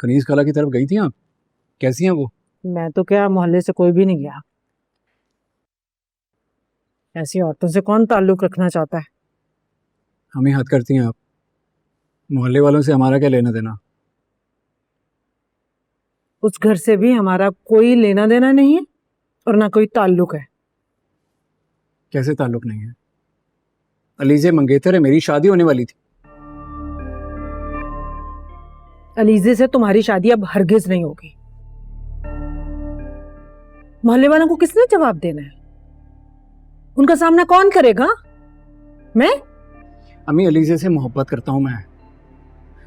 कनीज खाला की तरफ गई थी आप? कैसी हैं वो? मैं तो क्या, मोहल्ले से कोई भी नहीं गया। ऐसी औरतों से कौन ताल्लुक रखना चाहता है। हम ही हद करती हैं आप। मोहल्ले वालों से हमारा क्या लेना देना? उस घर से भी हमारा कोई लेना देना नहीं है और ना कोई ताल्लुक है। कैसे ताल्लुक नहीं है? अलीजे मंगेतर है, मेरी शादी होने वाली थी। अलीजे से तुम्हारी शादी अब हरगिज नहीं होगी। मोहल्ले वालों को किसने जवाब देना है? उनका सामना कौन करेगा? मैं? अम्मी, अलीजे से मोहब्बत करता हूं मैं,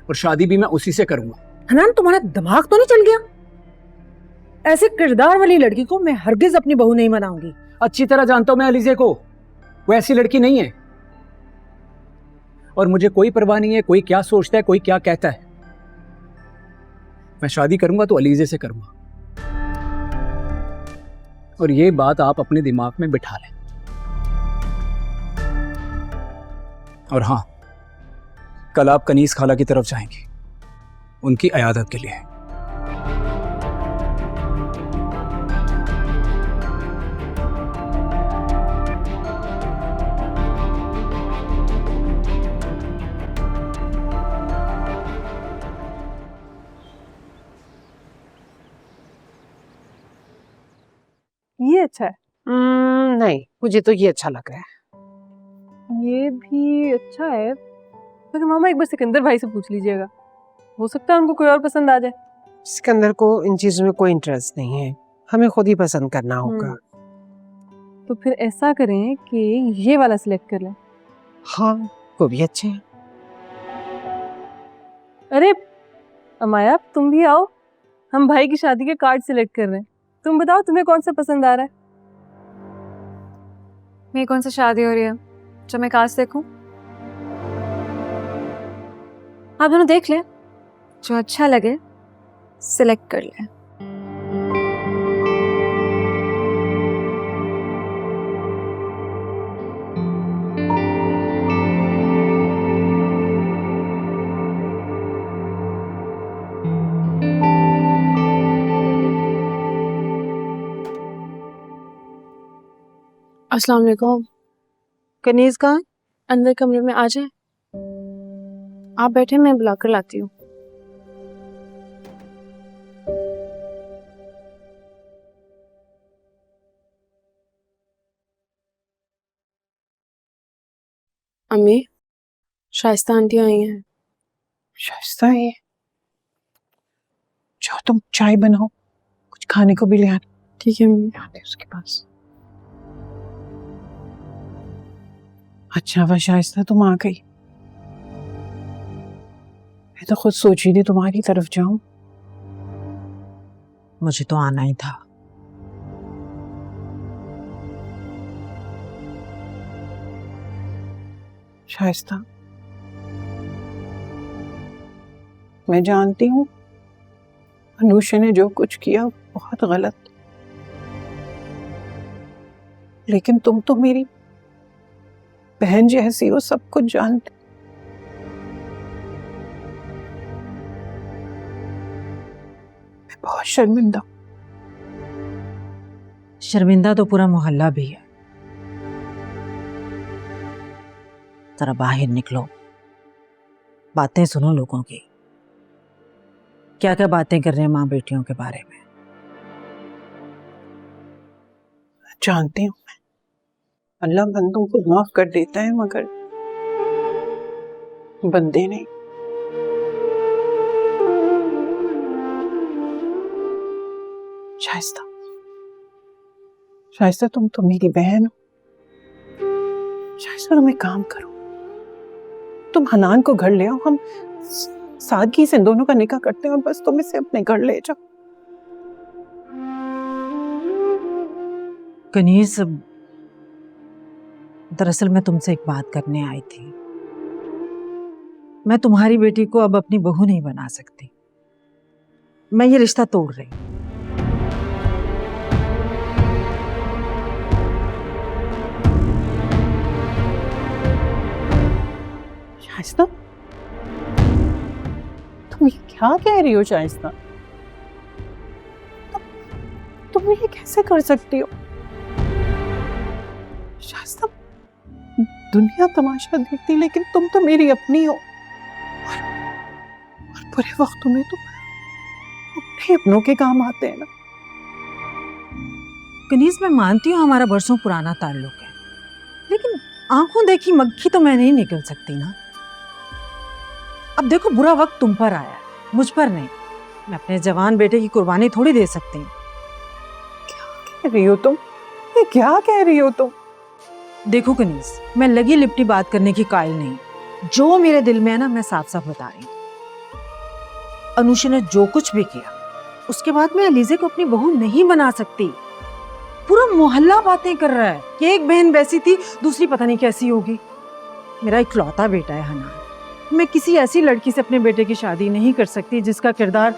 और शादी भी मैं उसी से करूंगा। हनान, तुम्हारा दिमाग तो नहीं चल गया? ऐसे किरदार वाली लड़की को मैं हरगिज अपनी बहू नहीं बनाऊंगी। अच्छी तरह जानता हूं मैं अलीजे को, वो ऐसी लड़की नहीं है। और मुझे कोई परवाह नहीं है कोई क्या सोचता है, कोई क्या कहता है। मैं शादी करूंगा तो अलीजे से करूंगा, और ये बात आप अपने दिमाग में बिठा लें। और हाँ, कल आप कनीज खाला की तरफ जाएंगी उनकी अयादत के लिए। ये अच्छा है। नहीं, मुझे तो ये अच्छा लग रहा है। ये भी अच्छा है, लेकिन मामा एक बार सिकंदर भाई से पूछ लीजिएगा, हो सकता है उनको कोई और पसंद आ जाए। सिकंदर को इन चीजों में कोई इंटरेस्ट नहीं है, हमें खुद ही पसंद करना होगा। तो फिर ऐसा करें कि ये वाला सिलेक्ट कर लें। हाँ, वो भी अच्छे हैं। अरे अमाया, तुम भी आओ, हम भाई की शादी के कार्ड सिलेक्ट कर रहे हैं। तुम बताओ तुम्हें कौन सा पसंद आ रहा है? मेरी कौन सी शादी हो रही है जो मैं कार्ड्स देखूं? आप दोनों देख लें, जो अच्छा लगे सिलेक्ट कर लें। अस्सलाम वालेकुम। कनीज कहाँ है? अंदर कमरे में आ जाए। आप बैठे, मैं बुला कर लाती हूँ। अम्मी, शाइस्ता आंटी आई हैं। शाइस्ता है? जाओ तुम चाय बनाओ, कुछ खाने को भी ले आना। ठीक है मम्मी। आते उसके पास। अच्छा वह शाइस्ता, तुम आ गई। मैं तो खुद सोच रही थी तुम्हारी तरफ जाऊं। मुझे तो आना ही था। शाइस्ता, मैं जानती हूँ अनुषा ने जो कुछ किया बहुत गलत, लेकिन तुम तो मेरी बहन जैसी हो, सब कुछ जानते। मैं बहुत शर्मिंदा हूं। शर्मिंदा तो पूरा मोहल्ला भी है। जरा बाहर निकलो, बातें सुनो लोगों की, क्या क्या बातें कर रहे हैं माँ बेटियों के बारे में। जानती हूँ मैं, अल्लाह बंदों को माफ कर देता है, मगर बंदे नहीं। शाइस्ता, शाइस्ता तुम तो मेरी बहन हो। शाइस्ता तुम एक काम करो, तुम हनान को घर ले आओ, हम सादगी से दोनों का निकाह करते हैं और बस तुम इसे अपने घर ले जाओ। कनीज, दरअसल मैं तुमसे एक बात करने आई थी। मैं तुम्हारी बेटी को अब अपनी बहू नहीं बना सकती। मैं ये रिश्ता तोड़ रही हूं। शाइस्ता, तुम ये क्या कह रही हो शाइस्ता? तुम ये कैसे कर सकती हो शाइस्ता? दुनिया तमाशा देखती, लेकिन तुम तो मेरी अपनी हो, और बुरे वक्तों में तुम अपने अपनों के काम आते हैं ना। कनीज, मैं मानती हूँ हमारा बरसों पुराना ताल्लुक है, लेकिन आंखों देखी मक्खी तो मैं नहीं निकल सकती ना। अब देखो, बुरा वक्त तुम पर आया है, मुझ पर नहीं। मैं अपने जवान बेटे की कुर्बानी थोड़ी दे सकती हूँ। कह रही हो तुम? ये क्या कह रही हो तुम? देखो कनीज, मैं लगी लिपटी बात करने की कायल नहीं। जो मेरे दिल में है ना, मैं साफ साफ बता रही हूँ। अनुषा ने जो कुछ भी किया, उसके बाद मैं अलीजे को अपनी बहू नहीं बना सकती। पूरा मोहल्ला बातें कर रहा है कि एक बहन वैसी थी, दूसरी पता नहीं कैसी होगी। मेरा इकलौता बेटा है हनान। मैं किसी ऐसी लड़की से अपने बेटे की शादी नहीं कर सकती जिसका किरदार,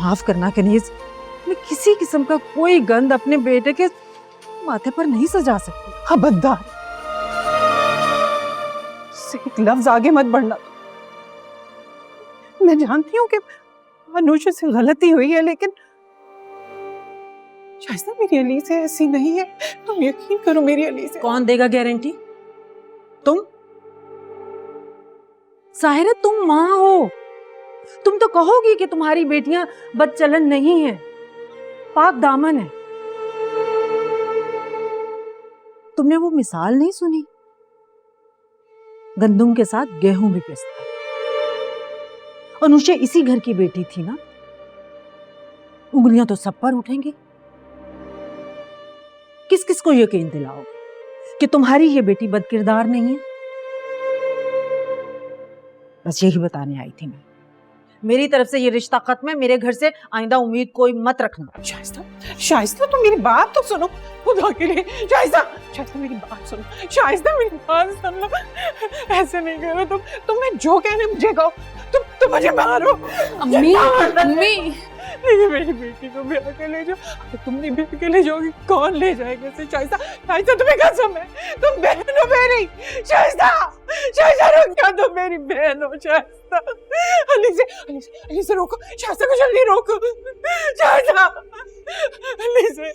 माफ करना कनीज, मैं किसी किस्म का कोई गंद अपने बेटे के माथे पर नहीं सजा सकती। खबरदार, से एक लफ्ज आगे मत बढ़ना। मैं जानती हूँ कि अनुषा से गलती हुई है, लेकिन शाइस्ता मेरी अली से ऐसी नहीं है। तुम यकीन करो, मेरी अली से। कौन देगा गारंटी? तुम साहिरा, तुम माँ हो। तुम तो कहोगी कि तुम्हारी बेटियां बदचलन नहीं है, पाक दामन है। तुमने वो मिसाल नहीं सुनी? गंदुम के साथ गेहूं भी पिसता है। अनुषा इसी घर की बेटी थी ना। उंगलियां तो सब पर उठेंगी। किस किस को यकीन दिलाओगे कि तुम्हारी ये बेटी बदकिरदार नहीं है? बस यही बताने आई थी मैं। मेरी तरफ से ये रिश्ता खत्म है। मेरे घर से आइंदा उम्मीद कोई मत रखना। शाइस्ता, शाइस्ता तुम मेरी बात तो सुनो, खुदा के लिए। शाइस्ता, शाइस्ता मेरी बात सुनो। शाइस्ता मेरी बात सुन लो। ऐसे नहीं करो तुम मैं जो कहने मुझे कहो। तुम मुझे मारो। अम्मी, अम्मी, लेकिन मेरी बेटी को ब्याह के ले जाओ। अगर तुम नहीं ब्याह के ले जाओगी, कौन ले जाएगा इसे? शाइस्ता, शाइस्ता तुम्हें कसम है, तुम बहन हो मेरी। शाइस्ता, शाइस्ता रुक जा, तुम मेरी बहन हो। शाइस्ता, अली से रोको। शाइस्ता को जल्दी रोको। शाइस्ता, अली से